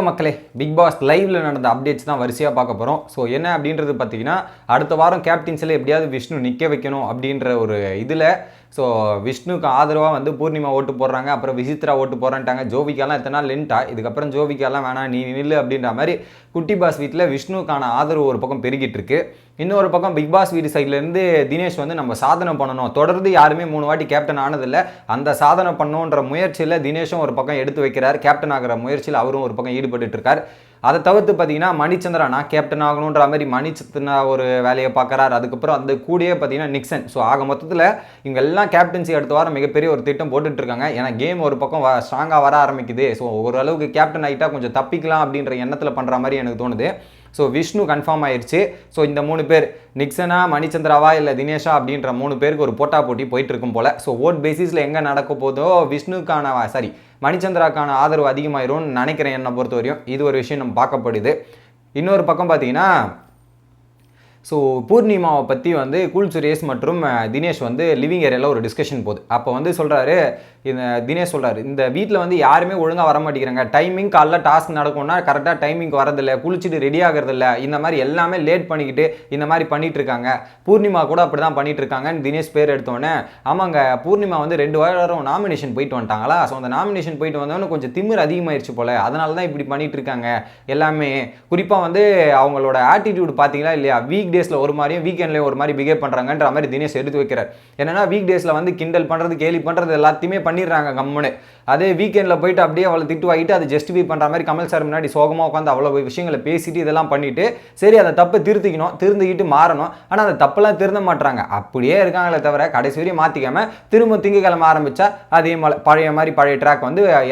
வணக்கம் மக்களே. Big pass லைவ்ல நடந்த அப்டேட்ஸ் தான் வரிசையாக பார்க்க போகிறோம். ஸோ என்ன அப்படின்றது பார்த்தீங்கன்னா, அடுத்த வாரம் கேப்டன்ஸில் எப்படியாவது விஷ்ணு நிற்க வைக்கணும் அப்படின்ற ஒரு இதில் விஷ்ணுக்கு ஆதரவாக பூர்ணிமா ஓட்டு போடுறாங்க. அப்புறம் விசித்ரா ஓட்டு போடுறான்ட்டாங்க. ஜோவிகாலாம் எத்தனை நாள் நின்ட்டா, இதுக்கப்புறம் ஜோவிகாலாம் வேணாம் நீ நில்லு அப்படின்ற மாதிரி குட்டி பாஸ் வீட்டில் விஷ்ணுக்கான ஆதரவு ஒரு பக்கம் பெருகிட்டு இருக்கு. இன்னொரு பக்கம் பிக் பாஸ் வீடு சைட்லேருந்து தினேஷ் நம்ம சாதனை பண்ணணும், தொடர்ந்து யாருமே 3 வாட்டி கேப்டன் ஆனதில்லை, அந்த சாதனை பண்ணணுன்ற முயற்சியில் தினேஷும் ஒரு பக்கம் எடுத்து வைக்கிறார். கேப்டன் ஆகிற முயற்சியில் அவரும் ஒரு பக்கம் ஈடுபட்டு இருக்கார். அதை தவிர்த்து பார்த்தீங்கன்னா மணிச்சந்திரா நான் கேப்டன் ஆகணுன்ற மாதிரி மணிச்சந்திரா ஒரு வேலையை பார்க்குறாரு. அதுக்கப்புறம் அந்த கூடயே பார்த்தீங்கன்னா நிக்சன். ஸோ ஆக மொத்தத்தில் இவங்க எல்லாம் கேப்டன்சி அடுத்த வாரம் மிகப்பெரிய ஒரு திட்டம் போட்டுட்டு இருக்காங்க. ஏன்னா கேம் ஒரு பக்கம் ஸ்ட்ராங்காக வர ஆரம்பிக்குது. ஸோ ஓரளவுக்கு கேப்டன் ஆகிட்டா கொஞ்சம் தப்பிக்கலாம் அப்படின்ற எண்ணத்தில் பண்ணுற மாதிரி எனக்கு தோணுது. ஸோ விஷ்ணு கன்ஃபார்ம் ஆயிடுச்சு. ஸோ இந்த 3 பேர் நிக்சனா, மணிச்சந்திராவா இல்லை தினேஷா அப்படின்ற 3 பேருக்கு ஒரு போட்டா போட்டி போயிட்டு இருக்கும் போல. ஸோ ஓட் பேசிஸில் எங்கே நடக்க போதோ விஷ்ணுக்கான மணிச்சந்திராக்கான ஆதரவு அதிகமாயிரும்னு நினைக்கிறேன். என்னை பொறுத்த வரையும் இது ஒரு விஷயம் நம்ம பார்க்கப்படுது. இன்னொரு பக்கம் பார்த்தீங்கன்னா ஸோ பூர்ணிமாவை பற்றி கூல் சுரேஷ் மற்றும் தினேஷ் லிவிங் ஏரியாவில் ஒரு டிஸ்கஷன் போகுது. அப்போ சொல்கிறாரு, இந்த தினேஷ் சொல்கிறாரு, இந்த வீட்டில் யாருமே ஒழுங்காக வர மாட்டேங்கிறாங்க. டைமிங் காலைல டாஸ்க் நடக்கும்னா கரெக்டாக டைமிங்க்கு வரதில்லை, குளிச்சுட்டு ரெடி ஆகிறதில்ல, இந்த மாதிரி எல்லாமே லேட் பண்ணிக்கிட்டு இந்த மாதிரி பண்ணிகிட்டு இருக்காங்க. பூர்ணிமா கூட அப்படி தான் பண்ணிகிட்டு இருக்காங்கன்னு தினேஷ் பேர் எடுத்தோன்னே, ஆமாங்க பூர்ணிமா 2 வாரம் நாமினேஷன் போயிட்டு வந்துட்டாங்களா. ஸோ அந்த நாமினேஷன் போயிட்டு வந்தோன்னு கொஞ்சம் திமிர் அதிகமாகிடுச்சு போல், அதனால தான் இப்படி பண்ணிகிட்டு இருக்காங்க எல்லாமே. குறிப்பாக அவங்களோட ஆட்டிடியூட் பார்த்தீங்களா இல்லையா, வீக் டேஸில் ஒரு மாதிரியும் வீக்கெண்ட்லேயும் ஒரு மாதிரி பிஹேவ் பண்ணுறாங்கன்ற மாதிரி தினேஷ் எடுத்து வைக்கிறார். என்னன்னா வீக் டேஸில் கிண்டல் பண்ணுறது, கேலி பண்ணுறது எல்லாத்தையுமே பண்ணிடுறாங்க கம்முன்னு. அதே வீக்கெண்டில் போயிட்டு அப்படியே அவளை திட்டு வாங்கிட்டு அதை ஜஸ்டிஃபை பண்ணுற மாதிரி கமல் சார் முன்னாடி சோகமாக உட்காந்து அவ்வளோ விஷயங்களை பேசிட்டு இதெல்லாம் பண்ணிட்டு, சரி அதை தப்பை திருந்திக்கிட்டு மாறணும். ஆனால் அந்த தப்பெல்லாம் திருந்த மாட்டாங்க, அப்படியே இருக்காங்களே தவிர கடைசி வரையும் மாற்றிக்காமல் திரும்ப திங்கக்கிழமை ஆரம்பித்தா அதே பழைய மாதிரி பழைய ட்ராக்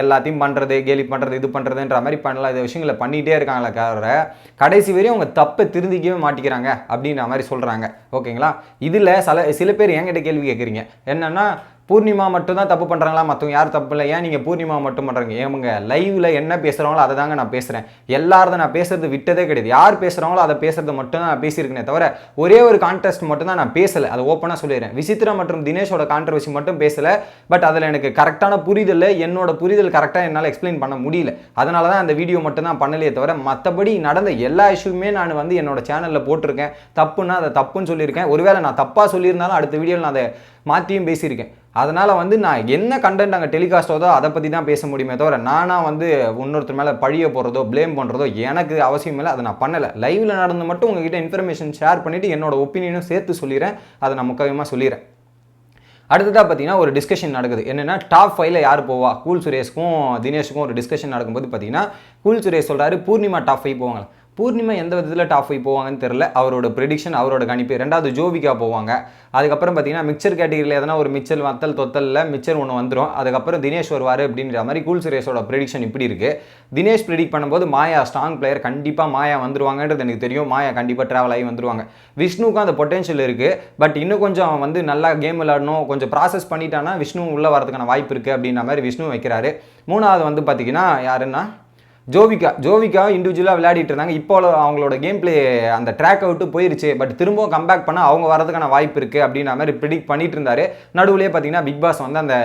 எல்லாத்தையும் பண்ணுறது, கேலி பண்ணுறது, இது பண்ணுறதுன்ற மாதிரி பண்ணலாம் இந்த விஷயங்களை பண்ணிகிட்டே இருக்காங்களே தவிர கடைசி வரையும் அவங்க தப்பை திருந்திக்கவே மாட்டிக்கிறாங்க அப்படின்ற மாதிரி சொல்கிறாங்க. ஓகேங்களா. இதில் சில பேர் என்கிட்ட கேள்வி கேட்குறீங்க, என்னென்னா பூர்ணிமா மட்டும் தான் தப்பு பண்ணுறாங்களா, மற்றவங்க யாரும் தப்பு இல்லை, ஏன் நீங்கள் பூர்ணிமா மட்டும் பண்ணுறீங்க? ஏங்க லைவில் என்ன பேசுகிறாங்களோ அதை தாங்க நான் பேசுகிறேன். எல்லாரும் நான் பேசுறது விட்டதே கிடையாது. யார் பேசுகிறாங்களோ அதை பேசுறது மட்டும் தான் நான் பேசியிருக்கேனே தவிர ஒரே ஒரு கான்டெஸ்ட் மட்டும் தான் நான் பேசலை. அதை ஓப்பனாக சொல்லிடுறேன். விசித்ரா மற்றும் தினேஷோட கான்ட்ரவர்சி மட்டும் பேசலை. பட் அதில் எனக்கு கரெக்டான புரிதல், என்னோட புரிதல் கரெக்டாக என்னால் எக்ஸ்பிளைன் பண்ண முடியல. அதனால தான் அந்த வீடியோ மட்டும் தான் பண்ணலையே தவிர மற்றபடி நடந்த எல்லா இஷ்யூமே நான் என்னோட சேனலில் போட்டிருக்கேன். தப்புன்னா அதை தப்புன்னு சொல்லியிருக்கேன். ஒருவேளை நான் தப்பாக சொல்லியிருந்தாலும் அடுத்த வீடியோவில் நான் அதை மாற்றியும் பேசியிருக்கேன். அதனால் நான் என்ன கண்டென்ட் அங்கே டெலிகாஸ்டோதோ அதை பற்றி தான் பேச முடியுமே தவிர நானாக இன்னொருத்தர் மேலே பழிய போடுறதோ ப்ளேம் பண்ணுறதோ எனக்கு அவசியம் இல்லை. அதை நான் பண்ணலை. லைவில் நடந்து மட்டும் உங்ககிட்ட இன்ஃபர்மேஷன் ஷேர் பண்ணிவிட்டு என்னோட ஒப்பீனியனும் சேர்த்து சொல்லிடுறேன். அதை நான் முக்கியமாக சொல்லிடுறேன். அடுத்ததாக பார்த்தீங்கன்னா ஒரு டிஸ்கஷன் நடக்குது. என்னென்னா டாப் 5ல் யார் போவா, கூல் சுரேஷ்க்கும் தினேஷுக்கும் ஒரு டிஸ்கஷன் நடக்கும்போது பார்த்தீங்கன்னா கூல் சுரேஷ் சொல்கிறாரு பூர்ணிமா டாப் 5 போவாங்க. பூர்ணிமா எந்த விதத்தில் டாப் 5 போவாங்கன்னு தெரில. அவரோட ப்ரெடிக்ஷன், அவரோட கணிப்பு. 2வது ஜோவிகா போவாங்க. அதுக்கப்புறம் பார்த்தீங்கன்னா மிக்சர் கேட்டகரியில் எதனா ஒரு மிச்சல் வத்தல் தொத்தலில் மிச்சர் ஒன்று வந்துடும். அதுக்கப்புறம் தினேஷ் வருவார் அப்படின்ற மாதிரி கூல் சுரேஷோட ப்ரெடிக்ஷன் இப்படி இருக்குது. தினேஷ் ப்ரெடிக்ட் பண்ணும்போது மாயா ஸ்ட்ராங் பிளேயர், கண்டிப்பாக மாயா வந்துருவாங்கன்றது எனக்கு தெரியும். மாயா கண்டிப்பாக ட்ராவல் ஆகி வந்துருவாங்க. விஷ்ணுக்கும் அந்த பொட்டென்ஷியல் இருக்குது. பட் இன்னும் கொஞ்சம் நல்லா கேம் விளையாடணும், கொஞ்சம் ப்ராசஸ் பண்ணிட்டானா விஷ்ணு உள்ளே வரதுக்கான வாய்ப்பு இருக்குது அப்படின்ற மாதிரி விஷ்ணு வைக்கிறாரு. 3வது பார்த்தீங்கன்னா யாருன்னா ஜோவிகா இண்டிவிஜுவலாக விளையாடிட்டு இருந்தாங்க. இப்போ அவங்களோட கேம் பிளே அந்த ட்ராக்கை விட்டு போயிருச்சு. பட் திரும்பவும் கம்பேக் பண்ண அவங்க வரதுக்கான வாய்ப்பு இருக்குது அப்படின்ற மாதிரி ப்ரிடிக்ட் பண்ணிட்டு இருந்தாரு. நடுவுலேயே பார்த்தீங்கன்னா பிக் பாஸ் அந்த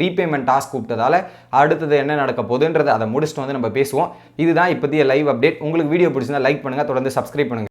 ரீபேமெண்ட் டாஸ்க் கூப்பிட்டதால அடுத்தது என்ன நடக்க போகுதுன்றது அதை முடிச்சுட்டு நம்ம பேசுவோம். இதுதான் இப்போதைய லைவ் அப்டேட். உங்களுக்கு வீடியோ பிடிச்சிருந்தா லைக் பண்ணுங்கள், தொடர்ந்து சப்ஸ்கிரைப் பண்ணுங்கள்.